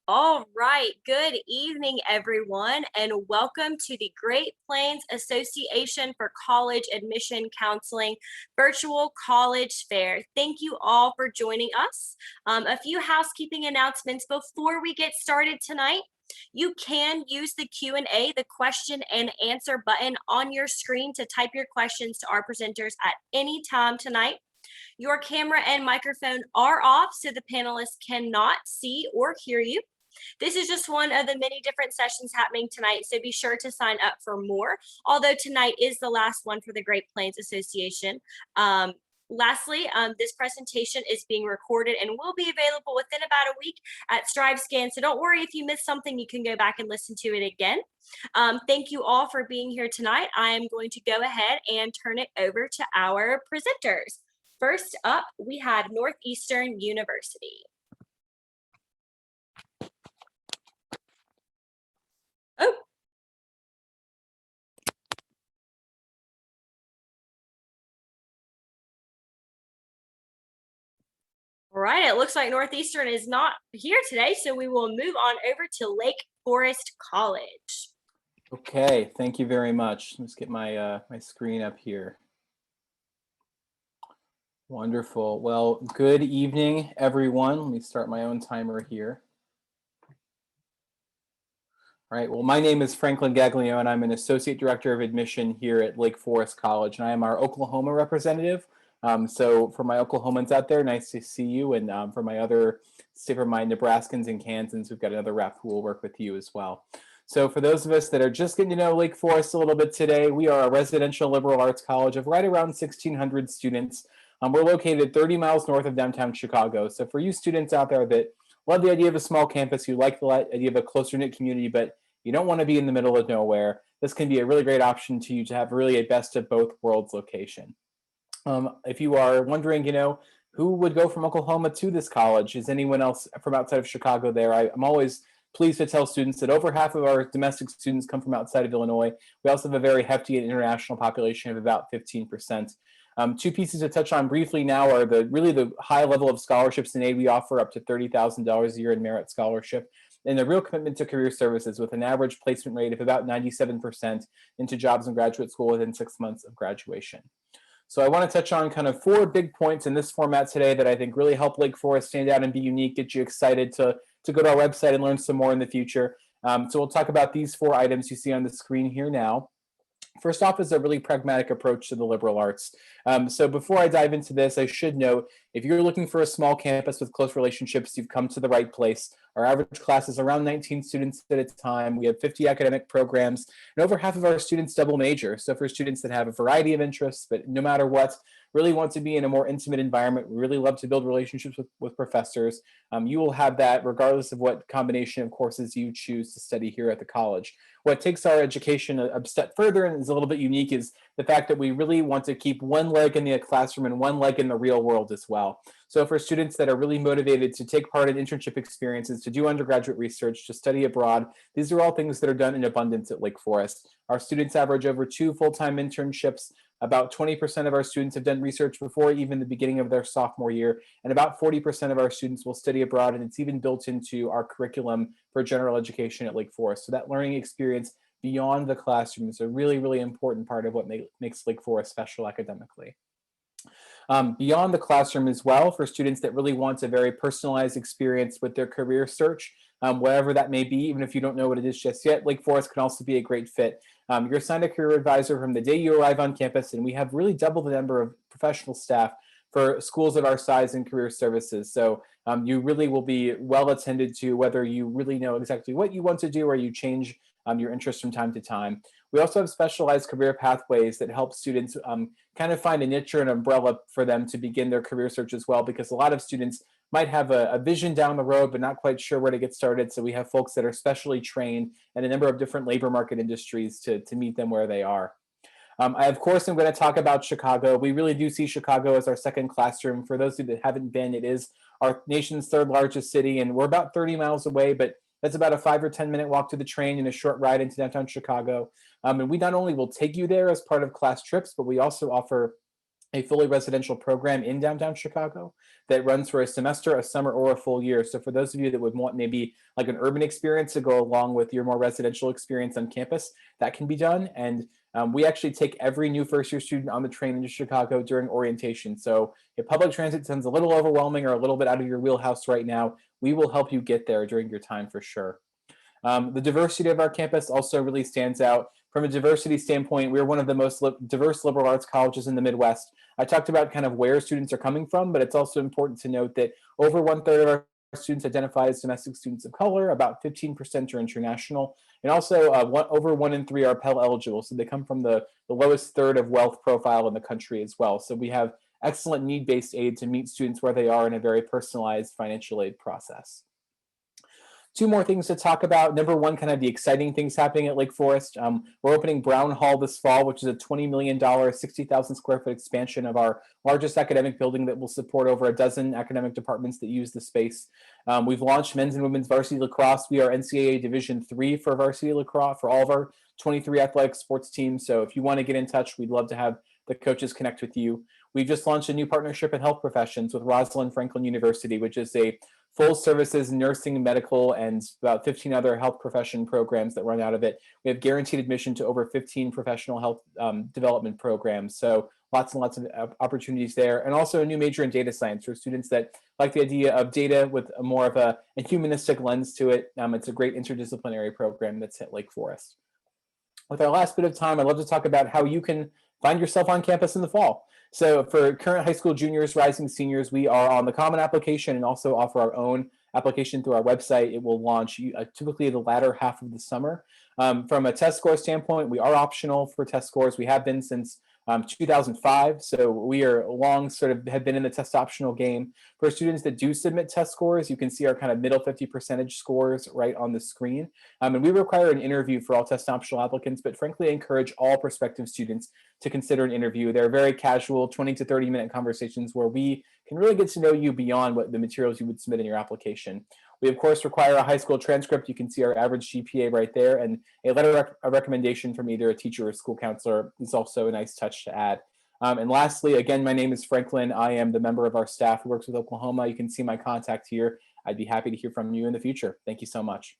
All right. Good evening, everyone, and welcome to the Great Plains Association for College Admission Counseling Virtual College Fair. Thank you all for joining us. A few housekeeping announcements before we get started tonight. You can use the Q&A, the question and answer button on your screen to type your questions to our presenters at any time tonight. Your camera and microphone are off so the panelists cannot see or hear you. This is just one of the many different sessions happening tonight, so be sure to sign up for more, although tonight is the last one for the Great Plains Association. Lastly, this presentation is being recorded and will be available within about a week at StriveScan, so don't worry if you missed something, you can go back and listen to it again. Thank you all for being here tonight. I am going to go ahead and turn it over to our presenters. First up, we have Northeastern University. Oh. All right, it looks like Northeastern is not here today, so we will move on over to Lake Forest College. Okay, thank you very much. Let's get my my screen up here. Wonderful. Well, good evening, everyone. Let me start my own timer here. All right, well, my name is Franklin Gaglione, and I'm an Associate Director of Admission here at Lake Forest College, and I am our Oklahoma representative. So for my Oklahomans out there, nice to see you. And for my Nebraskans and Kansans, we've got another rep who will work with you as well. So for those of us that are just getting to know Lake Forest a little bit today, we are a residential liberal arts college of right around 1,600 students. We're located 30 miles north of downtown Chicago. So for you students out there that love the idea of a small campus, you like the idea of a closer-knit community, but you don't want to be in the middle of nowhere, this can be a really great option to you to have really a best of both worlds location. If you are wondering, who would go from Oklahoma to this college? Is anyone else from outside of Chicago there? I'm always pleased to tell students that over half of our domestic students come from outside of Illinois. We also have a very hefty international population of about 15%. Two pieces to touch on briefly now are the high level of scholarships and aid we offer, up to $30,000 a year in merit scholarship, and the real commitment to career services with an average placement rate of about 97% into jobs and graduate school within 6 months of graduation. So I want to touch on kind of 4 big points in this format today that I think really help Lake Forest stand out and be unique, get you excited to go to our website and learn some more in the future. So we'll talk about these 4 items you see on the screen here now. First off is a really pragmatic approach to the liberal arts. So before I dive into this, I should note, if you're looking for a small campus with close relationships, you've come to the right place. Our average class is around 19 students at a time. We have 50 academic programs, and over half of our students double major. So for students that have a variety of interests, but no matter what, really want to be in a more intimate environment, we really love to build relationships with professors. You will have that regardless of what combination of courses you choose to study here at the college. What takes our education a step further and is a little bit unique is the fact that we really want to keep one leg in the classroom and one leg in the real world as well. So for students that are really motivated to take part in internship experiences, to do undergraduate research, to study abroad, these are all things that are done in abundance at Lake Forest. Our students average over 2 full-time internships. About 20% of our students have done research before even the beginning of their sophomore year, and about 40% of our students will study abroad, and it's even built into our curriculum for general education at Lake Forest. So that learning experience beyond the classroom is a really, really important part of what makes Lake Forest special academically. Beyond the classroom as well, for students that really want a very personalized experience with their career search, whatever that may be, even if you don't know what it is just yet, Lake Forest can also be a great fit. You're assigned a career advisor from the day you arrive on campus, and we have really double the number of professional staff for schools of our size and career services. So you really will be well attended to, whether you really know exactly what you want to do or you change your interest from time to time. We also have specialized career pathways that help students kind of find a niche or an umbrella for them to begin their career search as well, because a lot of students might have a vision down the road, but not quite sure where to get started. So we have folks that are specially trained in a number of different labor market industries to meet them where they are. I, of course, am going to talk about Chicago. We really do see Chicago as our second classroom. For those of you that haven't been, it is our nation's 3rd largest city, and we're about 30 miles away, but that's about a 5 or 10 minute walk to the train and a short ride into downtown Chicago. And we not only will take you there as part of class trips, but we also offer a fully residential program in downtown Chicago that runs for a semester, a summer, or a full year. So for those of you that would want maybe like an urban experience to go along with your more residential experience on campus, that can be done. And we actually take every new first year student on the train into Chicago during orientation. So if public transit sounds a little overwhelming or a little bit out of your wheelhouse right now, we will help you get there during your time for sure. The diversity of our campus also really stands out. From a diversity standpoint, we're one of the most diverse liberal arts colleges in the Midwest. I talked about kind of where students are coming from, but it's also important to note that over 1/3 of our students identify as domestic students of color, about 15% are international, and also over 1 in 3 are Pell eligible. So they come from the lowest third of wealth profile in the country as well. So we have excellent need-based aid to meet students where they are in a very personalized financial aid process. Two more things to talk about. Number one, kind of the exciting things happening at Lake Forest. We're opening Brown Hall this fall, which is a $20 million, 60,000 square foot expansion of our largest academic building that will support over a dozen academic departments that use the space. We've launched men's and women's varsity lacrosse. We are NCAA Division III for varsity lacrosse for all of our 23 athletic sports teams. So if you want to get in touch, we'd love to have the coaches connect with you. We've just launched a new partnership in health professions with Rosalind Franklin University, which is a full services nursing, medical, and about 15 other health profession programs that run out of it. We have guaranteed admission to over 15 professional health development programs. So lots and lots of opportunities there. And also a new major in data science for students that like the idea of data with more of a humanistic lens to it. It's a great interdisciplinary program that's at Lake Forest. With our last bit of time, I'd love to talk about how you can find yourself on campus in the fall. So for current high school juniors, rising seniors, we are on the Common Application and also offer our own application through our website. It will launch typically the latter half of the summer. From a test score standpoint, we are optional for test scores. We have been since 2005. So we are long sort of have been in the test optional game. For students that do submit test scores, you can see our kind of middle 50% scores right on the screen. And we require an interview for all test optional applicants, but frankly, encourage all prospective students to consider an interview. They're very casual 20 to 30-minute conversations where we can really get to know you beyond what the materials you would submit in your application. We, of course, require a high school transcript. You can see our average GPA right there, and a letter of recommendation from either a teacher or school counselor is also a nice touch to add. And lastly, again, my name is Franklin. I am the member of our staff who works with Oklahoma. You can see my contact here. I'd be happy to hear from you in the future. Thank you so much.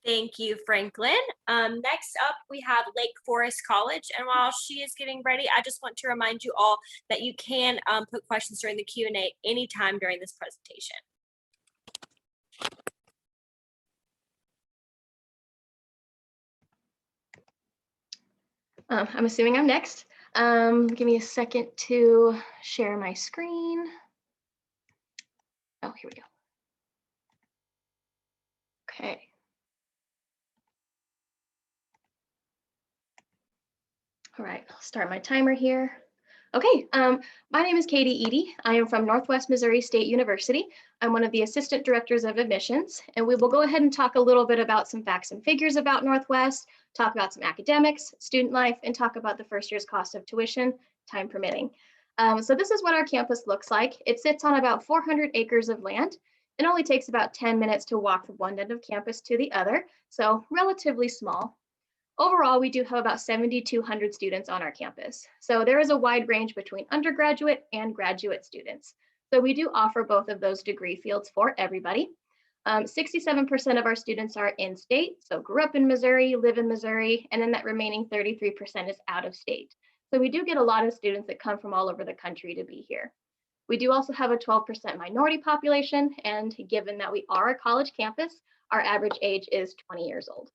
Thank you, Franklin. Next up, we have Lake Forest College. And while she is getting ready, I just want to remind you all that you can put questions during the Q&A anytime during this presentation. I'm assuming I'm next. Give me a second to share my screen. Oh, here we go. Okay. All right, I'll start my timer here. Okay, my name is Katie Eady. I am from Northwest Missouri State University. I'm one of the assistant directors of admissions, and we will go ahead and talk a little bit about some facts and figures about Northwest, talk about some academics, student life, and talk about the first year's cost of tuition, time permitting. So this is what our campus looks like. It sits on about 400 acres of land. It only takes about 10 minutes to walk from one end of campus to the other, so relatively small. Overall, we do have about 7,200 students on our campus. So there is a wide range between undergraduate and graduate students. So we do offer both of those degree fields for everybody. 67% of our students are in-state, so grew up in Missouri, live in Missouri, and then that remaining 33% is out of state. So we do get a lot of students that come from all over the country to be here. We do also have a 12% minority population, and given that we are a college campus, our average age is 20 years old.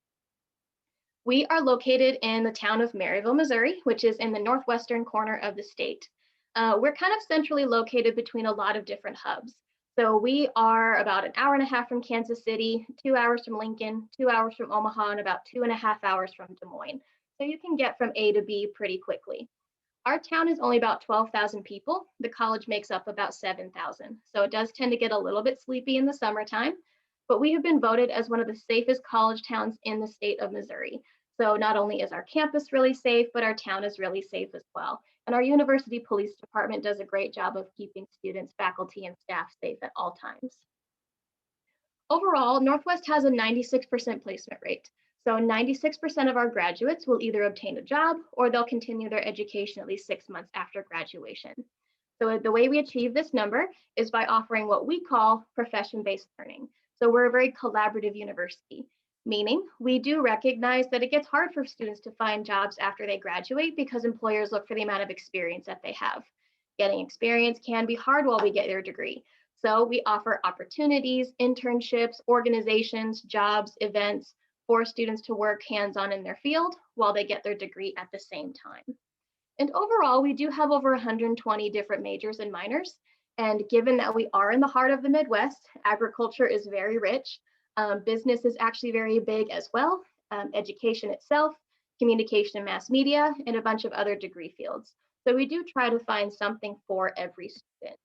We are located in the town of Maryville, Missouri, which is in the northwestern corner of the state. We're kind of centrally located between a lot of different hubs. So we are about an hour and a half from Kansas City, 2 hours from Lincoln, 2 hours from Omaha, and about 2.5 hours from Des Moines. So you can get from A to B pretty quickly. Our town is only about 12,000 people. The college makes up about 7,000. So it does tend to get a little bit sleepy in the summertime, but we have been voted as one of the safest college towns in the state of Missouri. So not only is our campus really safe, but our town is really safe as well. And our university police department does a great job of keeping students, faculty, and staff safe at all times. Overall, Northwest has a 96% placement rate. So 96% of our graduates will either obtain a job or they'll continue their education at least 6 months after graduation. So the way we achieve this number is by offering what we call profession-based learning. So we're a very collaborative university, meaning we do recognize that it gets hard for students to find jobs after they graduate because employers look for the amount of experience that they have. Getting experience can be hard while we get their degree. So we offer opportunities, internships, organizations, jobs, events for students to work hands-on in their field while they get their degree at the same time. And overall, we do have over 120 different majors and minors. And given that we are in the heart of the Midwest, agriculture is very rich. Business is actually very big as well. Education itself, communication and mass media, and a bunch of other degree fields. So we do try to find something for every student.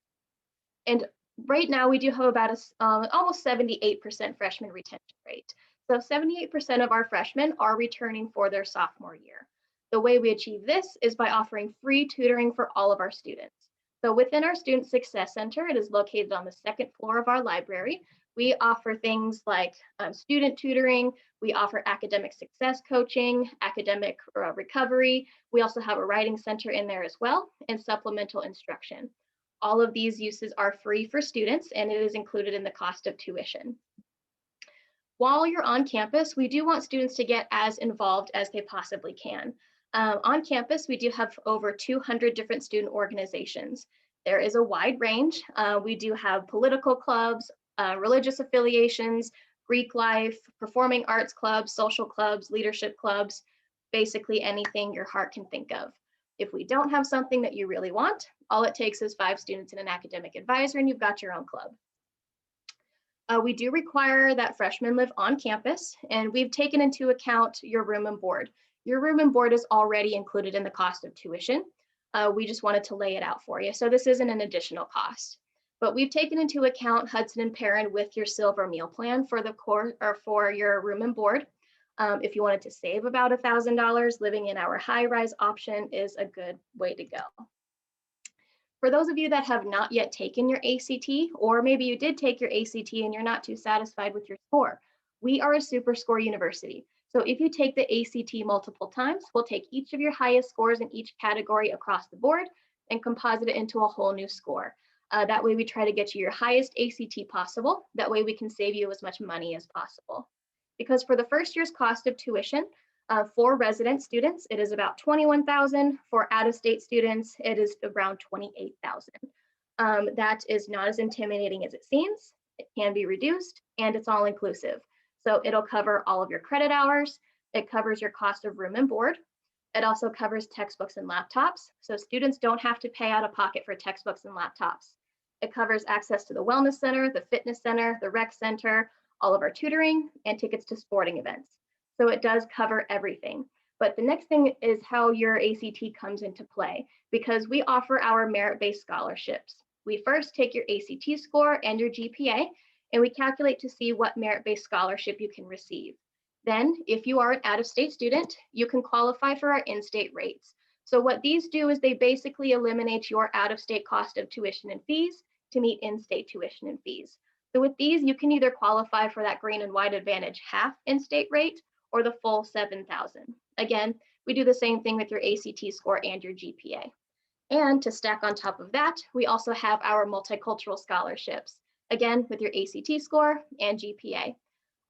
And right now we do have about almost 78% freshman retention rate. So 78% of our freshmen are returning for their sophomore year. The way we achieve this is by offering free tutoring for all of our students. So within our Student Success Center, it is located on the second floor of our library. We offer things like student tutoring. We offer academic success coaching, academic recovery. We also have a writing center in there as well, and supplemental instruction. All of these uses are free for students, and it is included in the cost of tuition. While you're on campus, we do want students to get as involved as they possibly can. On campus, we do have over 200 different student organizations. There is a wide range. We do have political clubs, religious affiliations, Greek life, performing arts clubs, social clubs, leadership clubs, basically anything your heart can think of. If we don't have something that you really want, all it takes is 5 students and an academic advisor, and you've got your own club. We do require that freshmen live on campus, and we've taken into account your room and board. Your room and board is already included in the cost of tuition. We just wanted to lay it out for you. So this isn't an additional cost, but we've taken into account Hudson and Perrin with your silver meal plan for the core or for your room and board. If you wanted to save about $1,000, living in our high-rise option is a good way to go. For those of you that have not yet taken your ACT, or maybe you did take your ACT and you're not too satisfied with your score, we are a super score university. So if you take the ACT multiple times, we'll take each of your highest scores in each category across the board and composite it into a whole new score. That way we try to get you your highest ACT possible. That way we can save you as much money as possible. Because for the first year's cost of tuition, for resident students, it is about $21,000. For out-of-state students, it is around $28,000. That is not as intimidating as it seems. It can be reduced, and it's all inclusive. So it'll cover all of your credit hours. It covers your cost of room and board. It also covers textbooks and laptops. So students don't have to pay out of pocket for textbooks and laptops. It covers access to the wellness center, the fitness center, the rec center, all of our tutoring, and tickets to sporting events. So it does cover everything. But the next thing is how your ACT comes into play, because we offer our merit-based scholarships. We first take your ACT score and your GPA, and we calculate to see what merit-based scholarship you can receive. Then, if you are an out-of-state student, you can qualify for our in-state rates. So what these do is they basically eliminate your out-of-state cost of tuition and fees to meet in-state tuition and fees. So with these, you can either qualify for that green and white advantage half in-state rate or the full $7,000. Again, we do the same thing with your ACT score and your GPA. And to stack on top of that, we also have our multicultural scholarships, again, with your ACT score and GPA.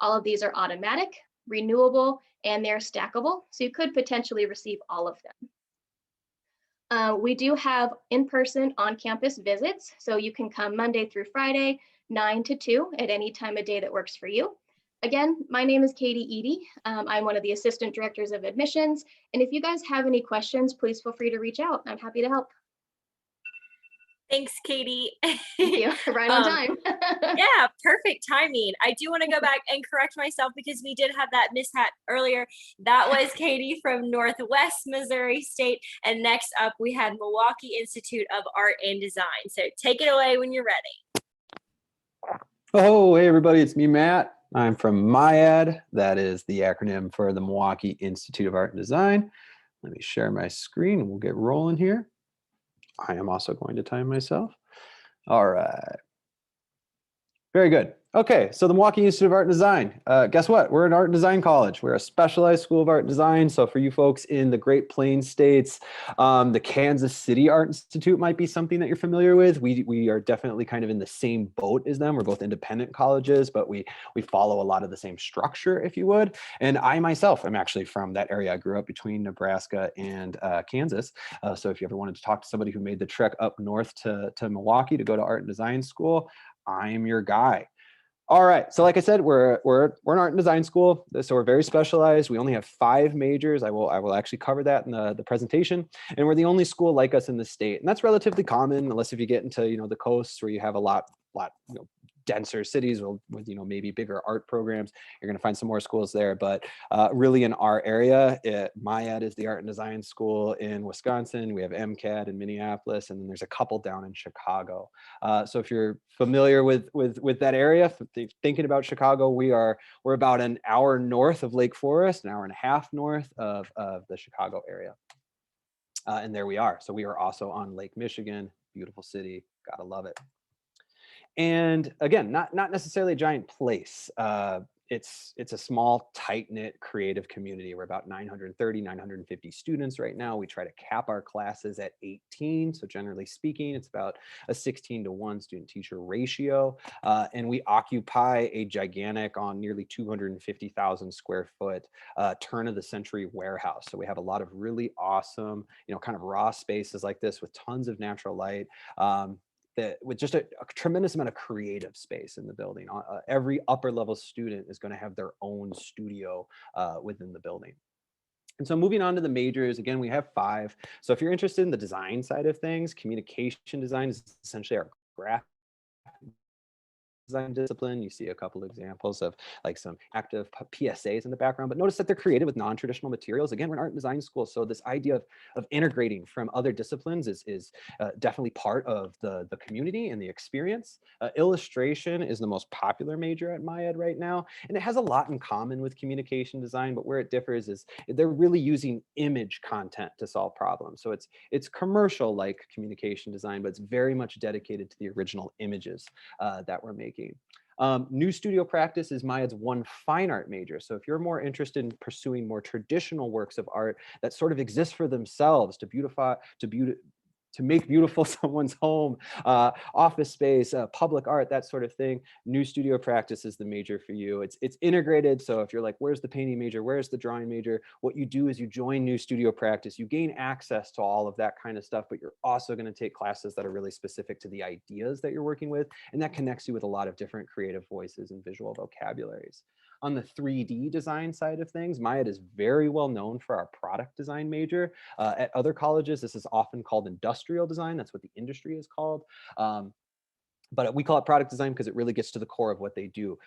All of these are automatic, renewable, and they're stackable, so you could potentially receive all of them. We do have in-person on-campus visits, so you can come Monday through Friday, 9 to 2 at any time of day that works for you. Again, my name is Katie Eady. I'm one of the assistant directors of admissions. And if you guys have any questions, please feel free to reach out. I'm happy to help. Thanks, Katie. Thank you. Right on time. Yeah, perfect timing. I do want to go back and correct myself because we did have that mishap earlier. That was Katie from Northwest Missouri State. And next up, we had Milwaukee Institute of Art and Design. So take it away when you're ready. Oh, hey, everybody. It's me, Matt. I'm from MIAD. That is the acronym for the Milwaukee Institute of Art and Design. Let me share my screen and we'll get rolling here. I am also going to time myself. All right. Very good. Okay, so the Milwaukee Institute of Art and Design. Guess what? We're an art and design college. We're a specialized school of art and design. So for you folks in the Great Plains states, the Kansas City Art Institute might be something that you're familiar with. We are definitely kind of in the same boat as them. We're both independent colleges, but we follow a lot of the same structure, if you would. And I myself am actually from that area. I grew up between Nebraska and Kansas. So if you ever wanted to talk to somebody who made the trek up north to Milwaukee to go to art and design school, I am your guy. All right. So like I said, we're an art and design school. So we're very specialized. We only have 5 majors. I will actually cover that in the presentation. And we're the only school like us in the state. And that's relatively common, unless if you get into, the coasts where you have a lot denser cities with maybe bigger art programs. You're going to find some more schools there, but really in our area, MyEd is the art and design school in Wisconsin. We have MCAD in Minneapolis, and then there's a couple down in Chicago. So if you're familiar with that area, thinking about Chicago, we're about an hour north of Lake Forest, an hour and a half north of the Chicago area. And there we are. So we are also on Lake Michigan, beautiful city, gotta love it. And again, not necessarily a giant place. It's a small, tight-knit, creative community. We're about 950 students right now. We try to cap our classes at 18. So generally speaking, it's about a 16-to-1 student-teacher ratio. And we occupy a gigantic, on nearly 250,000 square foot, turn-of-the-century warehouse. So we have a lot of really awesome, kind of raw spaces like this with tons of natural light. With just a tremendous amount of creative space in the building. Every upper level student is going to have their own studio within the building. And so moving on to the majors, again, we have 5. So if you're interested in the design side of things, communication design is essentially our graphic design discipline. You see a couple examples of like some active PSAs in the background, but notice that they're created with non-traditional materials. Again, we're an art and design school, so this idea of integrating from other disciplines is definitely part of the community and the experience. Illustration is the most popular major at MyEd right now, and it has a lot in common with communication design, but where it differs is they're really using image content to solve problems. So it's commercial like communication design, but it's very much dedicated to the original images that we're making. New studio practice is MyEd's one fine art major. So if you're more interested in pursuing more traditional works of art that sort of exist for themselves to make beautiful someone's home, office space, public art, that sort of thing, new studio practice is the major for you. It's integrated. So if you're like, where's the painting major? Where's the drawing major? What you do is you join new studio practice. You gain access to all of that kind of stuff, but you're also going to take classes that are really specific to the ideas that you're working with. And that connects you with a lot of different creative voices and visual vocabularies. On the 3D design side of things, MyEd is very well known for our product design major. At other colleges, this is often called industrial design. That's what the industry is called. But we call it product design because it really gets to the core of what they do.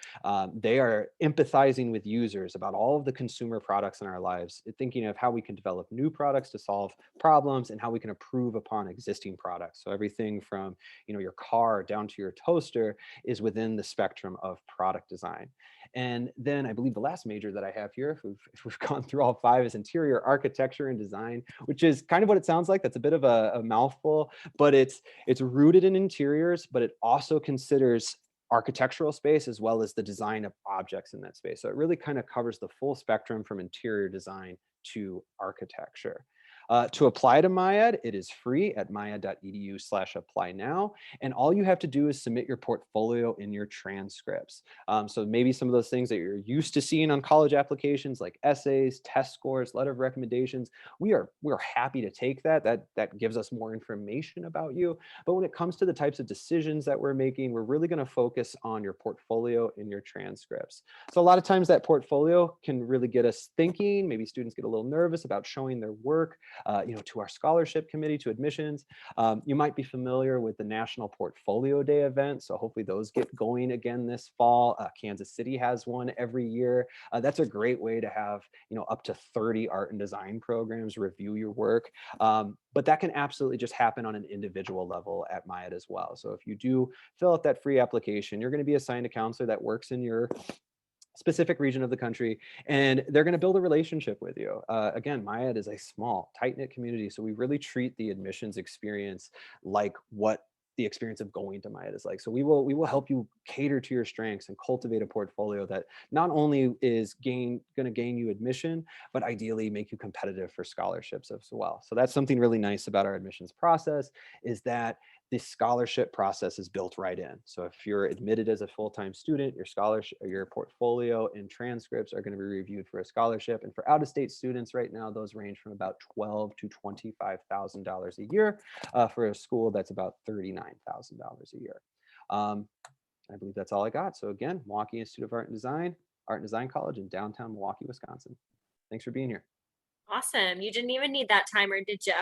They are empathizing with users about all of the consumer products in our lives, thinking of how we can develop new products to solve problems and how we can improve upon existing products. So everything from your car down to your toaster is within the spectrum of product design. And then I believe the last major that I have here, if we've gone through all 5, is interior architecture and design, which is kind of what it sounds like. That's a bit of a mouthful, but it's rooted in interiors, but it also considers architectural space as well as the design of objects in that space. So it really kind of covers the full spectrum from interior design to architecture. To apply to MyEd, it is free at myed.edu/apply now. And all you have to do is submit your portfolio in your transcripts. So maybe some of those things that you're used to seeing on college applications like essays, test scores, letter of recommendations, we're happy to take that. That gives us more information about you. But when it comes to the types of decisions that we're making, we're really going to focus on your portfolio and your transcripts. So a lot of times that portfolio can really get us thinking. Maybe students get a little nervous about showing their work. To our scholarship committee, to admissions. You might be familiar with the National Portfolio Day event. So hopefully those get going again this fall. Kansas City has one every year. That's a great way to have, up to 30 art and design programs review your work. But that can absolutely just happen on an individual level at MyEd as well. So if you do fill out that free application, you're going to be assigned a counselor that works in your specific region of the country, and they're going to build a relationship with you. Again, MyEd is a small, tight-knit community, so we really treat the admissions experience like what the experience of going to Myatt is like. So we will help you cater to your strengths and cultivate a portfolio that not only is going to gain you admission, but ideally make you competitive for scholarships as well. So that's something really nice about our admissions process, is that the scholarship process is built right in. So if you're admitted as a full-time student, your scholarship, your portfolio and transcripts are going to be reviewed for a scholarship. And for out-of-state students right now, those range from about $12,000 to $25,000 a year. For a school that's about $39,000 a year. I believe that's all I got. So again, Milwaukee Institute of Art and Design College in downtown Milwaukee, Wisconsin. Thanks for being here. Awesome. You didn't even need that timer, did you?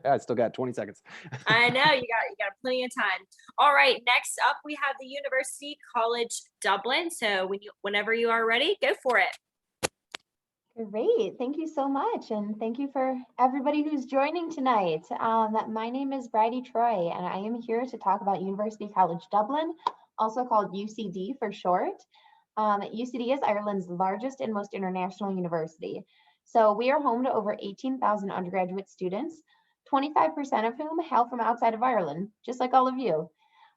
I still got 20 seconds. I know you got plenty of time. All right, next up we have the University College Dublin. So whenever you are ready, go for it. Great. Thank you so much. And thank you for everybody who's joining tonight. My name is Bridie Troy, and I am here to talk about University College Dublin, also called UCD for short. UCD is Ireland's largest and most international university. So we are home to over 18,000 undergraduate students, 25% of whom hail from outside of Ireland, just like all of you.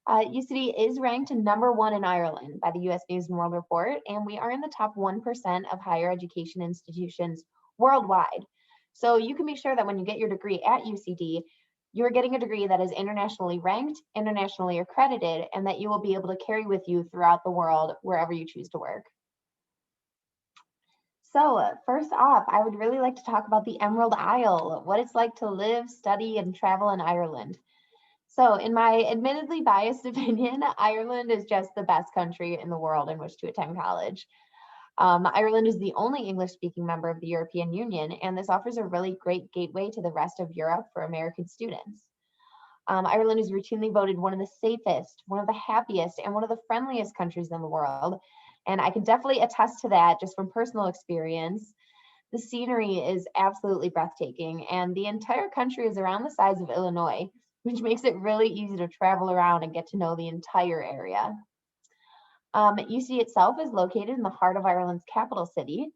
UCD is ranked #1 in Ireland by the US News and World Report, and we are in the top 1% of higher education institutions worldwide. So you can be sure that when you get your degree at UCD, you're getting a degree that is internationally ranked, internationally accredited, and that you will be able to carry with you throughout the world wherever you choose to work. So first off, I would really like to talk about the Emerald Isle, what it's like to live, study, and travel in Ireland. So in my admittedly biased opinion, Ireland is just the best country in the world in which to attend college. Ireland is the only English-speaking member of the European Union, and this offers a really great gateway to the rest of Europe for American students. Ireland is routinely voted one of the safest, one of the happiest, and one of the friendliest countries in the world. And I can definitely attest to that just from personal experience. The scenery is absolutely breathtaking, and the entire country is around the size of Illinois, which makes it really easy to travel around and get to know the entire area. UC itself is located in the heart of Ireland's capital city.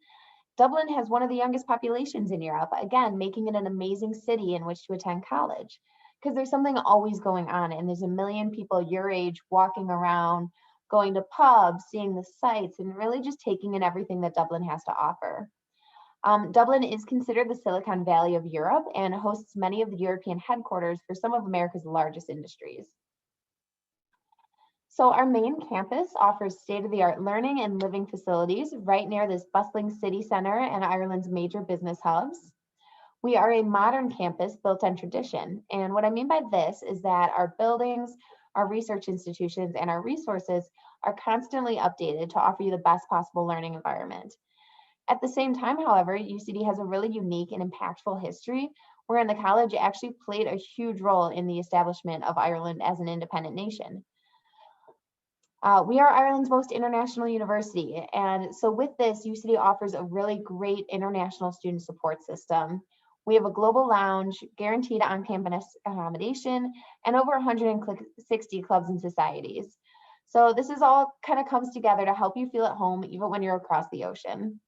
Dublin has one of the youngest populations in Europe, again, making it an amazing city in which to attend college, because there's something always going on, and there's a million people your age walking around, going to pubs, seeing the sights, and really just taking in everything that Dublin has to offer. Dublin is considered the Silicon Valley of Europe and hosts many of the European headquarters for some of America's largest industries. So our main campus offers state-of-the-art learning and living facilities right near this bustling city center and Ireland's major business hubs. We are a modern campus built on tradition. And what I mean by this is that our buildings, our research institutions, and our resources are constantly updated to offer you the best possible learning environment. At the same time, however, UCD has a really unique and impactful history wherein the college actually played a huge role in the establishment of Ireland as an independent nation. We are Ireland's most international university, and so with this, UCD offers a really great international student support system. We have a global lounge, guaranteed on-campus accommodation, and over 160 clubs and societies. So this is all kind of comes together to help you feel at home even when you're across the ocean.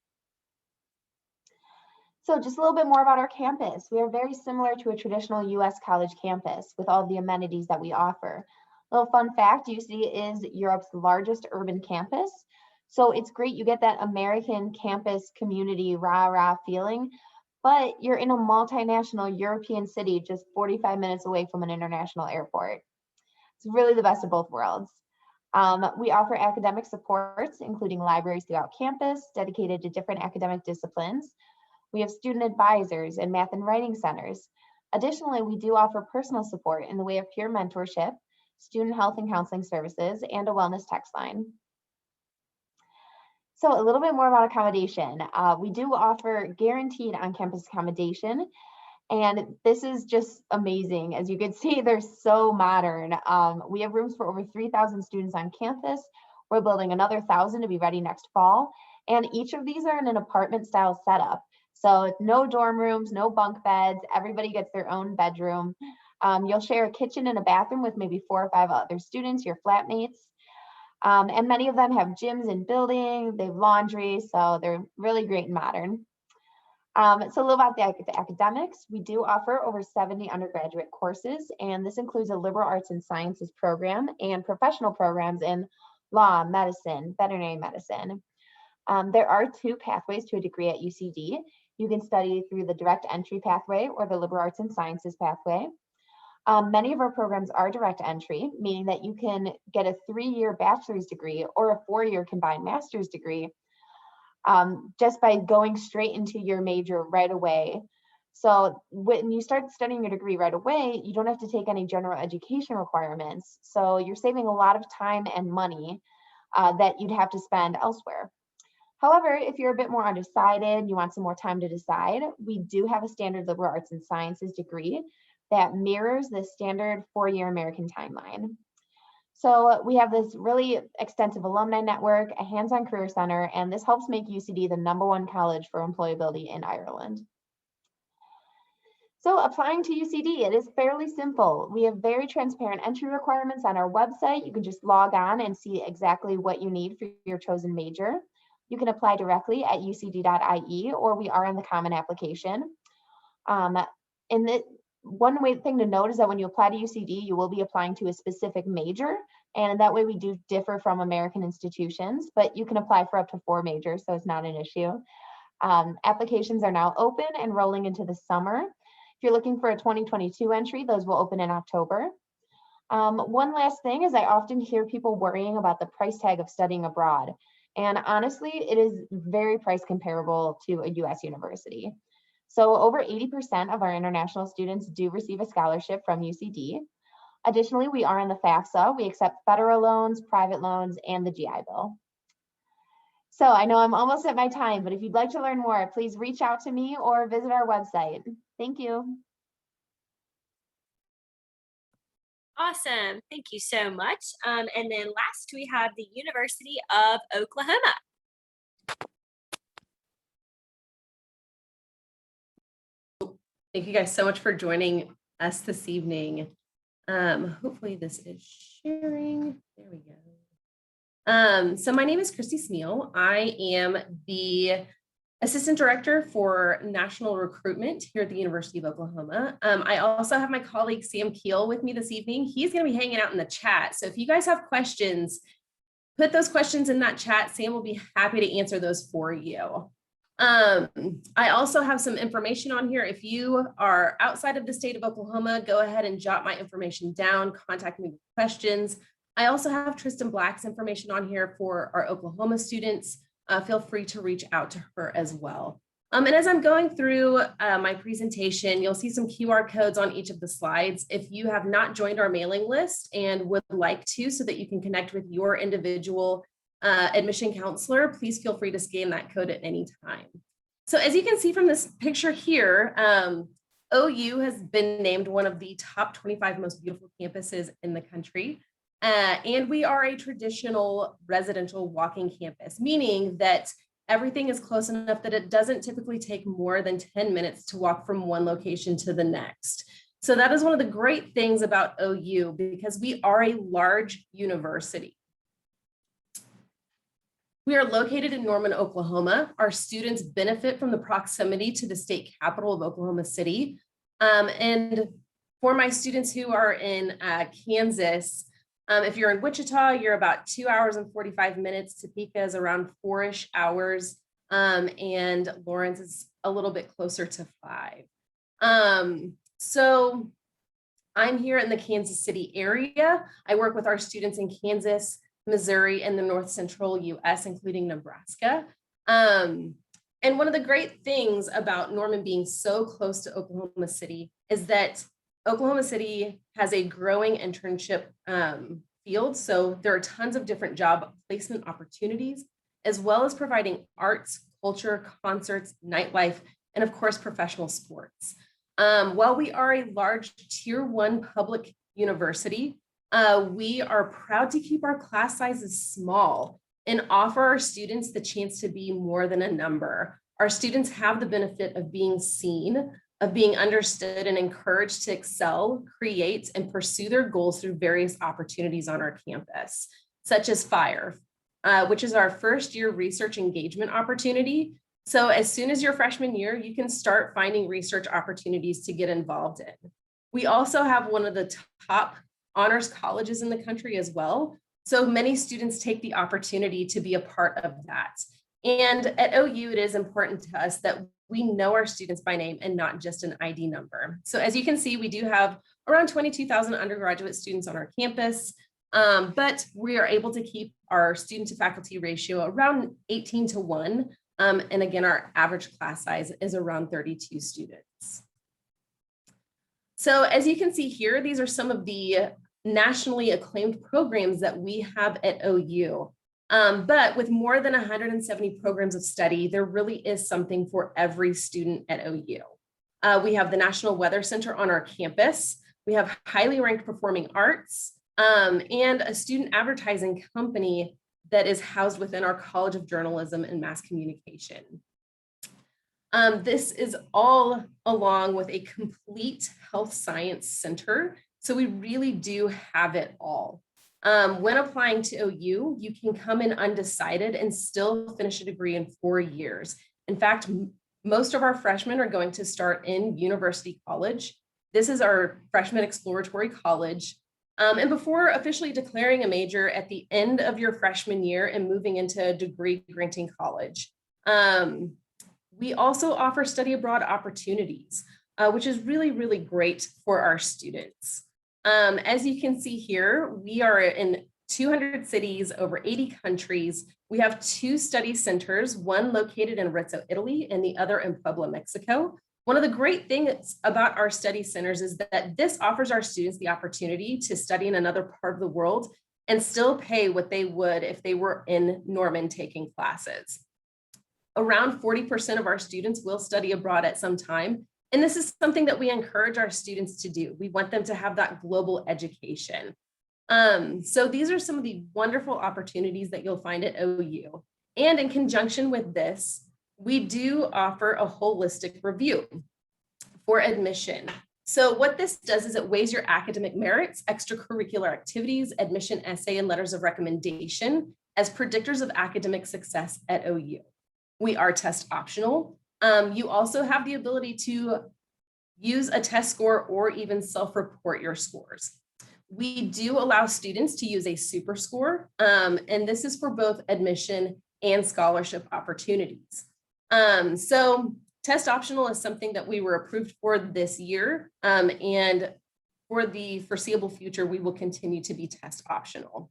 So just a little bit more about our campus. We are very similar to a traditional US college campus with all the amenities that we offer. Little fun fact, UC is Europe's largest urban campus. So it's great, you get that American campus community rah-rah feeling, but you're in a multinational European city just 45 minutes away from an international airport. It's really the best of both worlds. We offer academic supports, including libraries throughout campus, dedicated to different academic disciplines. We have student advisors and math and writing centers. Additionally, we do offer personal support in the way of peer mentorship, student health and counseling services, and a wellness text line. So a little bit more about accommodation. We do offer guaranteed on-campus accommodation, and this is just amazing. As you can see, they're so modern. We have rooms for over 3,000 students on campus. We're building another 1,000 to be ready next fall, and each of these are in an apartment-style setup. So no dorm rooms, no bunk beds, everybody gets their own bedroom. You'll share a kitchen and a bathroom with maybe 4 or 5 other students, your flatmates. And many of them have gyms in building, they have laundry, so they're really great and modern. So a little about the academics. We do offer over 70 undergraduate courses, and this includes a liberal arts and sciences program and professional programs in law, medicine, veterinary medicine. There are 2 pathways to a degree at UCD. You can study through the direct entry pathway or the liberal arts and sciences pathway. Many of our programs are direct entry, meaning that you can get a 3-year bachelor's degree or a 4-year combined master's degree just by going straight into your major right away. So when you start studying your degree right away, you don't have to take any general education requirements. So you're saving a lot of time and money that you'd have to spend elsewhere. However, if you're a bit more undecided, you want some more time to decide, we do have a standard liberal arts and sciences degree that mirrors the standard 4-year American timeline. So we have this really extensive alumni network, a hands-on career center, and this helps make UCD the #1 college for employability in Ireland. So applying to UCD, it is fairly simple. We have very transparent entry requirements on our website. You can just log on and see exactly what you need for your chosen major. You can apply directly at ucd.ie, or we are in the common application. One thing to note is that when you apply to UCD, you will be applying to a specific major, and that way we do differ from American institutions, but you can apply for up to 4 majors, so it's not an issue. Applications are now open and rolling into the summer. If you're looking for a 2022 entry, those will open in October. One last thing is I often hear people worrying about the price tag of studying abroad, and honestly, it is very price comparable to a US university. So over 80% of our international students do receive a scholarship from UCD. Additionally, we are in the FAFSA. We accept federal loans, private loans, and the GI Bill. So I know I'm almost at my time, but if you'd like to learn more, please reach out to me or visit our website. Thank you. Awesome. Thank you so much. And then last, we have the University of Oklahoma. Thank you guys so much for joining us this evening. Hopefully this is sharing. There we go. So my name is Christy Smeal. I am the Assistant Director for National Recruitment here at the University of Oklahoma. I also have my colleague Sam Keel with me this evening. He's going to be hanging out in the chat. So if you guys have questions, put those questions in that chat. Sam will be happy to answer those for you. I also have some information on here. If you are outside of the state of Oklahoma, go ahead and jot my information down, contact me with questions. I also have Tristan Black's information on here for our Oklahoma students. Feel free to reach out to her as well. And as I'm going through my presentation, you'll see some QR codes on each of the slides. If you have not joined our mailing list and would like to, so that you can connect with your individual admission counselor, please feel free to scan that code at any time. So as you can see from this picture here, OU has been named one of the top 25 most beautiful campuses in the country. And we are a traditional residential walking campus, meaning that everything is close enough that it doesn't typically take more than 10 minutes to walk from one location to the next. So that is one of the great things about OU, because we are a large university. We are located in Norman, Oklahoma. Our students benefit from the proximity to the state capital of Oklahoma City. And for my students who are in Kansas, if you're in Wichita, you're about 2 hours and 45 minutes. Topeka is around 4-ish hours. And Lawrence is a little bit closer to 5. So I'm here in the Kansas City area. I work with our students in Kansas, Missouri, and the North Central US, including Nebraska. And one of the great things about Norman being so close to Oklahoma City is that Oklahoma City has a growing internship field. So there are tons of different job placement opportunities, as well as providing arts, culture, concerts, nightlife, and of course, professional sports. While we are a large tier 1 public university, we are proud to keep our class sizes small and offer our students the chance to be more than a number. Our students have the benefit of being seen, of being understood, and encouraged to excel, create, and pursue their goals through various opportunities on our campus, such as FIRE, which is our first-year research engagement opportunity. So as soon as your freshman year, you can start finding research opportunities to get involved in. We also have one of the top honors colleges in the country as well. So many students take the opportunity to be a part of that. And at OU, it is important to us that we know our students by name and not just an ID number. So as you can see, we do have around 22,000 undergraduate students on our campus, but we are able to keep our student to faculty ratio around 18:1. And again, our average class size is around 32 students. So as you can see here, these are some of the nationally acclaimed programs that we have at OU. But with more than 170 programs of study, there really is something for every student at OU. We have the National Weather Center on our campus. We have highly ranked performing arts and a student advertising company that is housed within our College of Journalism and Mass Communication. This is all along with a complete health science center. So we really do have it all. When applying to OU, you can come in undecided and still finish a degree in 4 years. In fact, most of our freshmen are going to start in University College. This is our freshman exploratory college. And before officially declaring a major at the end of your freshman year and moving into a degree granting college. We also offer study abroad opportunities, which is really, really great for our students. As you can see here, we are in 200 cities, over 80 countries. We have 2 study centers, one located in Arezzo, Italy, and the other in Puebla, Mexico. One of the great things about our study centers is that this offers our students the opportunity to study in another part of the world and still pay what they would if they were in Norman taking classes. Around 40% of our students will study abroad at some time. And this is something that we encourage our students to do. We want them to have that global education. So these are some of the wonderful opportunities that you'll find at OU. And in conjunction with this, we do offer a holistic review for admission. So what this does is it weighs your academic merits, extracurricular activities, admission essay, and letters of recommendation as predictors of academic success at OU. We are test optional. You also have the ability to use a test score or even self-report your scores. We do allow students to use a super score, and this is for both admission and scholarship opportunities. So test optional is something that we were approved for this year, and for the foreseeable future, we will continue to be test optional.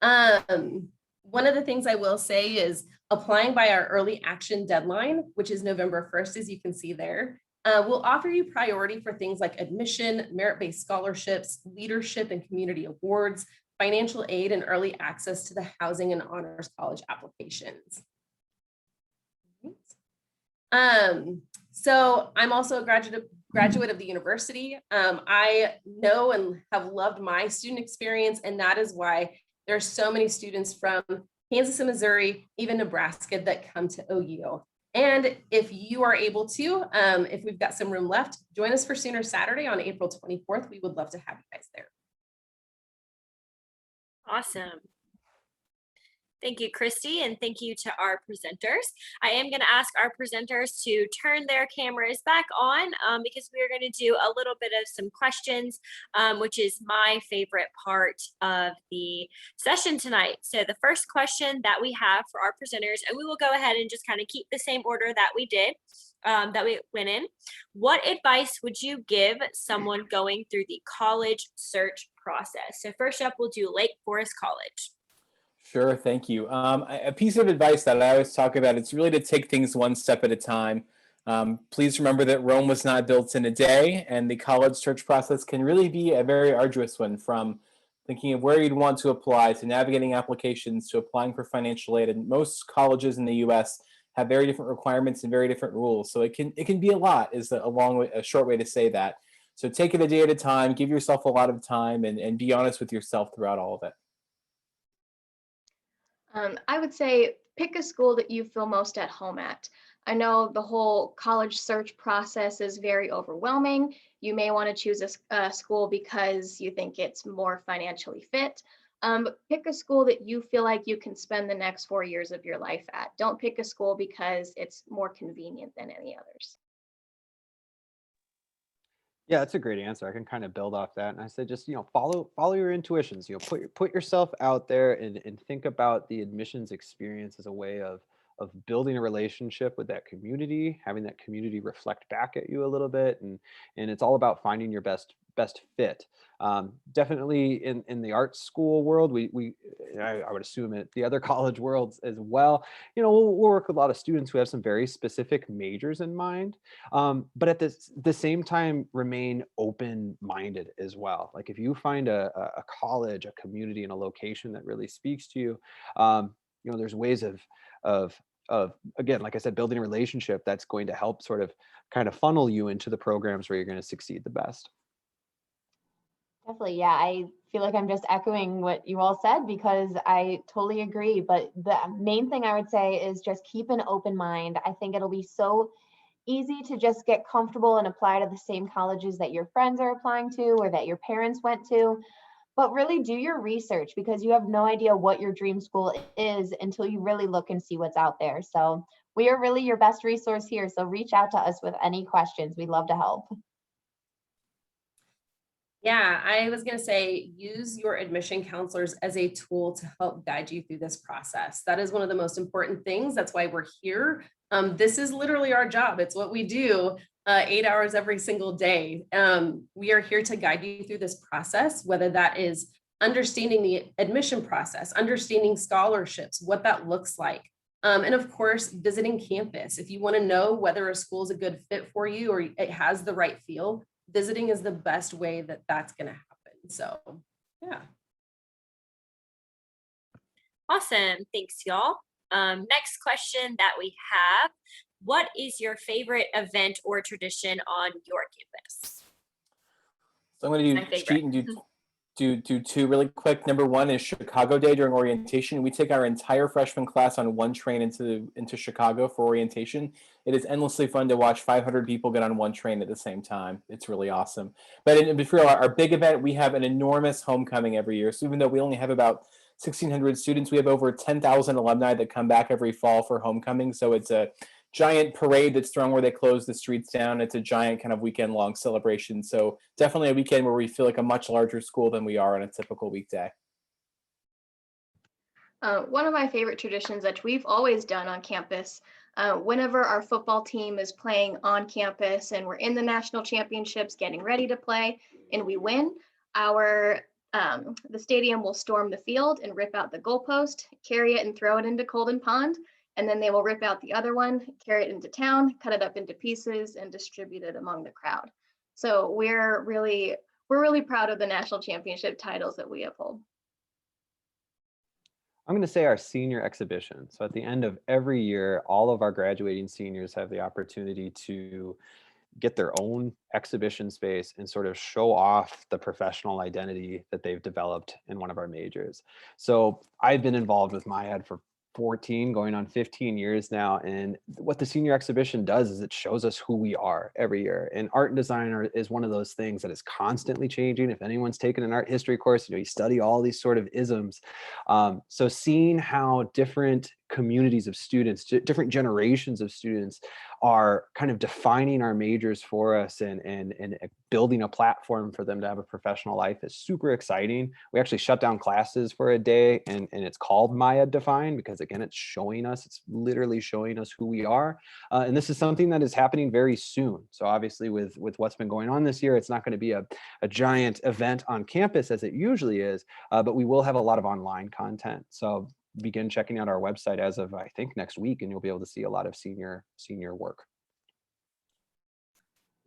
One of the things I will say is applying by our early action deadline, which is November 1st, as you can see there, will offer you priority for things like admission, merit-based scholarships, leadership and community awards, financial aid, and early access to the housing and honors college applications. So I'm also a graduate of the university. I know and have loved my student experience, and that is why there are so many students from Kansas and Missouri, even Nebraska, that come to OU. And if you are able to, if we've got some room left, join us for Sooner Saturday on April 24th. We would love to have you guys there. Awesome. Thank you, Christy, and thank you to our presenters. I am going to ask our presenters to turn their cameras back on because we are going to do a little bit of some questions, which is my favorite part of the session tonight. So the first question that we have for our presenters, and we will go ahead and just kind of keep the same order that we did, that we went in. What advice would you give someone going through the college search process? So first up, we'll do Lake Forest College. Sure, thank you. A piece of advice that I always talk about, it's really to take things one step at a time. Please remember that Rome was not built in a day, and the college search process can really be a very arduous one, from thinking of where you'd want to apply, to navigating applications, to applying for financial aid. And most colleges in the US have very different requirements and very different rules. So it can be a lot, is a short way to say that. So take it a day at a time, give yourself a lot of time, and be honest with yourself throughout all of it. I would say pick a school that you feel most at home at. I know the whole college search process is very overwhelming. You may want to choose a school because you think it's more financially fit, Pick a school that you feel like you can spend the next 4 years of your life at. Don't pick a school because it's more convenient than any others. Yeah, that's a great answer. I can kind of build off that. And I said, just, follow your intuitions, put yourself out there and think about the admissions experience as a way of building a relationship with that community, having that community reflect back at you a little bit. And it's all about finding your best fit. Definitely in the art school world, I would assume it the other college worlds as well. We'll work with a lot of students who have some very specific majors in mind, but at the same time remain open-minded as well. Like if you find a college, a community, and a location that really speaks to you, there's ways of again, like I said, building a relationship that's going to help sort of kind of funnel you into the programs where you're going to succeed the best. Definitely. Yeah, I feel like I'm just echoing what you all said because I totally agree. But the main thing I would say is just keep an open mind. I think it'll be so easy to just get comfortable and apply to the same colleges that your friends are applying to or that your parents went to. But really do your research because you have no idea what your dream school is until you really look and see what's out there. So we are really your best resource here. So reach out to us with any questions. We'd love to help. Yeah, I was going to say, use your admission counselors as a tool to help guide you through this process. That is one of the most important things. That's why we're here. This is literally our job. It's what we do 8 hours every single day. We are here to guide you through this process, whether that is understanding the admission process, understanding scholarships, what that looks like. And of course, visiting campus. If you want to know whether a school is a good fit for you or it has the right feel, visiting is the best way that that's going to happen. So, yeah. Awesome. Thanks, y'all. Next question that we have, what is your favorite event or tradition on your campus? So I'm going to cheat and do two really quick. Number one is Chicago Day during orientation. We take our entire freshman class on one train into Chicago for orientation. It is endlessly fun to watch 500 people get on one train at the same time. It's really awesome. But for our big event, we have an enormous homecoming every year. So even though we only have about 1,600 students, we have over 10,000 alumni that come back every fall for homecoming. So it's a giant parade that's thrown where they close the streets down. It's a giant kind of weekend-long celebration. So definitely a weekend where we feel like a much larger school than we are on a typical weekday. One of my favorite traditions that we've always done on campus, whenever our football team is playing on campus and we're in the national championships getting ready to play and we win, the stadium will storm the field and rip out the goalpost, carry it and throw it into Colden Pond. And then they will rip out the other one, carry it into town, cut it up into pieces, and distribute it among the crowd. So we're really proud of the national championship titles that we uphold. I'm going to say our senior exhibition. So at the end of every year, all of our graduating seniors have the opportunity to get their own exhibition space and sort of show off the professional identity that they've developed in one of our majors. So I've been involved with MyEd for 14 going on 15 years now, and what the senior exhibition does is it shows us who we are every year. And art and design is one of those things that is constantly changing. If anyone's taken an art history course, you study all these sort of isms. So seeing how different communities of students, different generations of students are kind of defining our majors for us and building a platform for them to have a professional life is super exciting. We actually shut down classes for a day and it's called MyEd Define because again, it's literally showing us who we are. And this is something that is happening very soon. So obviously with what's been going on this year, it's not going to be a giant event on campus as it usually is, but we will have a lot of online content. So begin checking out our website as of, I think, next week, and you'll be able to see a lot of senior work.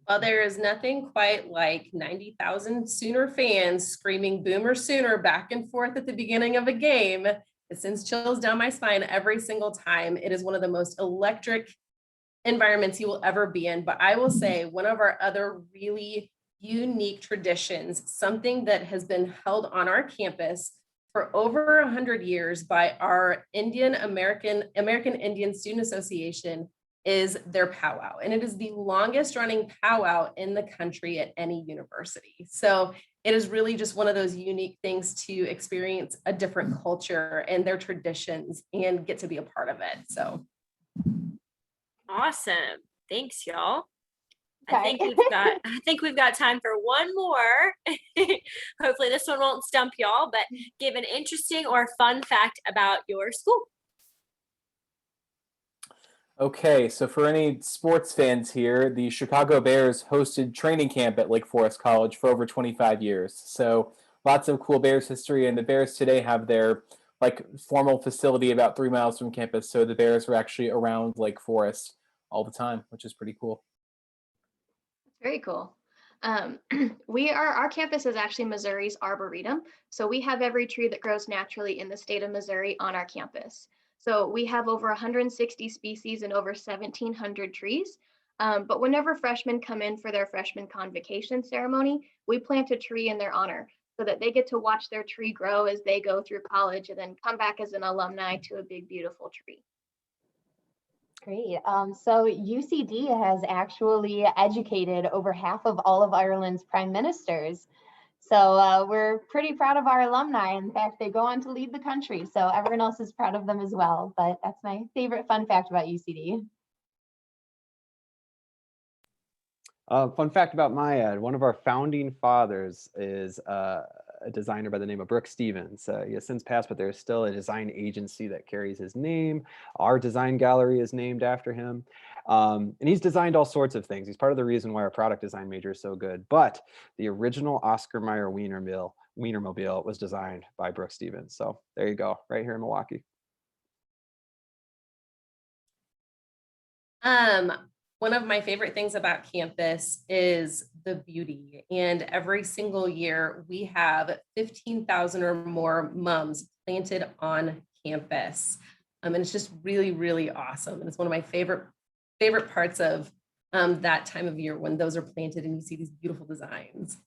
Well, there is nothing quite like 90,000 Sooner fans screaming Boomer Sooner back and forth at the beginning of a game. It sends chills down my spine every single time. It is one of the most electric environments you will ever be in. But I will say one of our other really unique traditions, something that has been held on our campus for over 100 years by our American Indian Student Association, is their powwow. And it is the longest running powwow in the country at any university. So it is really just one of those unique things to experience a different culture and their traditions and get to be a part of it. So Awesome. Thanks, y'all. Okay. I think we've got time for one more. Hopefully this one won't stump y'all, but give an interesting or fun fact about your school. Okay, so for any sports fans here, the Chicago Bears hosted training camp at Lake Forest College for over 25 years. So lots of cool Bears history, and the Bears today have their formal facility about 3 miles from campus. So the Bears are actually around Lake Forest all the time, which is pretty cool. Very cool. Our campus is actually Missouri's Arboretum. So we have every tree that grows naturally in the state of Missouri on our campus. So we have over 160 species and over 1,700 trees. But whenever freshmen come in for their freshman convocation ceremony, we plant a tree in their honor so that they get to watch their tree grow as they go through college and then come back as an alumni to a big, beautiful tree. Great. So UCD has actually educated over half of all of Ireland's prime ministers. So we're pretty proud of our alumni. In fact, they go on to lead the country. So everyone else is proud of them as well. But that's my favorite fun fact about UCD. Fun fact about MIAD, one of our founding fathers is a designer by the name of Brooke Stevens. He has since passed, but there's still a design agency that carries his name. Our design gallery is named after him. And he's designed all sorts of things. He's part of the reason why our product design major is so good. But the original Oscar Mayer Wienermobile was designed by Brooke Stevens. So there you go, right here in Milwaukee. One of my favorite things about campus is the beauty. And every single year we have 15,000 or more mums planted on campus. And it's just really, really awesome. And it's one of my favorite parts of that time of year when those are planted and you see these beautiful designs.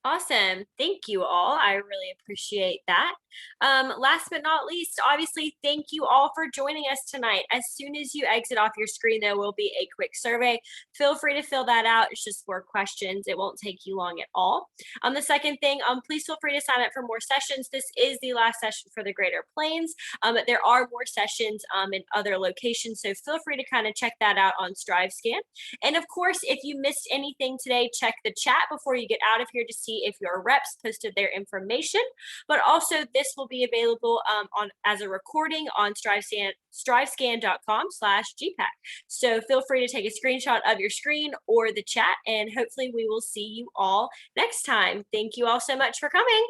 Awesome. Thank you all. I really appreciate that. Last but not least, obviously, thank you all for joining us tonight. As soon as you exit off your screen, there will be a quick survey. Feel free to fill that out. It's just 4 questions. It won't take you long at all. The second thing, please feel free to sign up for more sessions. This is the last session for the Greater Plains. But there are more sessions in other locations. So feel free to kind of check that out on StriveScan. And of course, if you missed anything today, check the chat before you get out of here to see if your reps posted their information, but also this will be available as a recording on strivescan.com/GPAC. So feel free to take a screenshot of your screen or the chat, and hopefully we will see you all next time. Thank you all so much for coming.